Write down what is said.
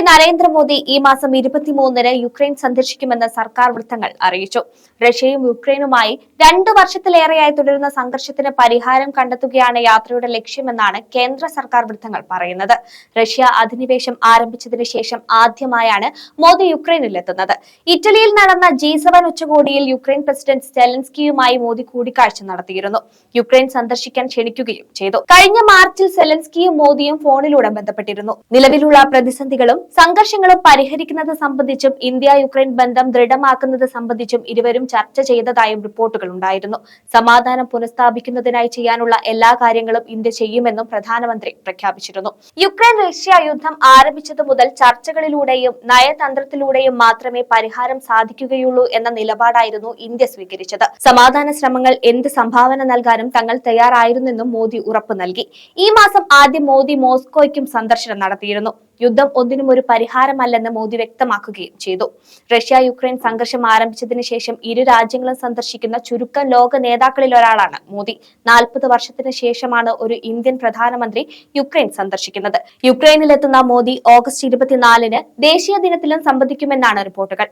നരേന്ദ്രമോദി ഈ മാസം 23-ന് യുക്രൈൻ സന്ദർശിക്കുമെന്ന് സർക്കാർ വൃത്തങ്ങൾ അറിയിച്ചു. റഷ്യയും യുക്രൈനുമായി 2 വർഷത്തിലേറെയായി തുടരുന്ന സംഘർഷത്തിന് പരിഹാരം കണ്ടെത്തുകയാണ് യാത്രയുടെ ലക്ഷ്യമെന്നാണ് കേന്ദ്ര സർക്കാർ വൃത്തങ്ങൾ പറയുന്നത്. റഷ്യ അധിനിവേശം ആരംഭിച്ചതിന് ശേഷം ആദ്യമായാണ് മോദി യുക്രൈനിലെത്തുന്നത്. ഇറ്റലിയിൽ നടന്ന G7 ഉച്ചകോടിയിൽ യുക്രൈൻ പ്രസിഡന്റ് സെലൻസ്കിയുമായി മോദി കൂടിക്കാഴ്ച നടത്തിയിരുന്നു. യുക്രൈൻ സന്ദർശിക്കാൻ ക്ഷണിക്കുകയും ചെയ്തു. കഴിഞ്ഞ മാർച്ചിൽ സെലൻസ്കിയും മോദിയും ഫോണിലൂടെ ബന്ധപ്പെട്ടിരുന്നു. നിലവിലുള്ള പ്രതിസന്ധികളും സംഘർഷങ്ങളും പരിഹരിക്കുന്നത് സംബന്ധിച്ചും ഇന്ത്യ യുക്രൈൻ ബന്ധം ദൃഢമാക്കുന്നത് സംബന്ധിച്ചും ഇരുവരും ചർച്ച ചെയ്തതായും റിപ്പോർട്ടുകൾ ഉണ്ടായിരുന്നു. സമാധാനം പുനഃസ്ഥാപിക്കുന്നതിനായി ചെയ്യാനുള്ള എല്ലാ കാര്യങ്ങളും ഇന്ത്യ ചെയ്യുമെന്നും പ്രധാനമന്ത്രി പ്രഖ്യാപിച്ചിരുന്നു. യുക്രൈൻ റഷ്യ യുദ്ധം ആരംഭിച്ചതു മുതൽ ചർച്ചകളിലൂടെയും നയതന്ത്രത്തിലൂടെയും മാത്രമേ പരിഹാരം സാധിക്കുകയുള്ളൂ എന്ന നിലപാടായിരുന്നു ഇന്ത്യ സ്വീകരിച്ചത്. സമാധാന ശ്രമങ്ങൾ എന്ത് സംഭാവന നൽകാനും തങ്ങൾ തയ്യാറായിരുന്നെന്നും മോദി ഉറപ്പു നൽകി. ഈ മാസം ആദ്യം മോദി മോസ്കോയ്ക്കും സന്ദർശനം നടത്തിയിരുന്നു. യുദ്ധം ഒന്നിനും ഒരു പരിഹാരമല്ലെന്ന് മോദി വ്യക്തമാക്കുകയും ചെയ്തു. റഷ്യ യുക്രൈൻ സംഘർഷം ആരംഭിച്ചതിന് ശേഷം ഇരു രാജ്യങ്ങളും സന്ദർശിക്കുന്ന ചുരുക്കം ലോക നേതാക്കളിൽ ഒരാളാണ് മോദി. 40 വർഷത്തിന് ശേഷമാണ് ഒരു ഇന്ത്യൻ പ്രധാനമന്ത്രി യുക്രൈൻ സന്ദർശിക്കുന്നത്. യുക്രൈനിലെത്തുന്ന മോദി ഓഗസ്റ്റ് 24-ന് ദേശീയ ദിനത്തിലും സംബന്ധിക്കുമെന്നാണ് റിപ്പോർട്ടുകൾ.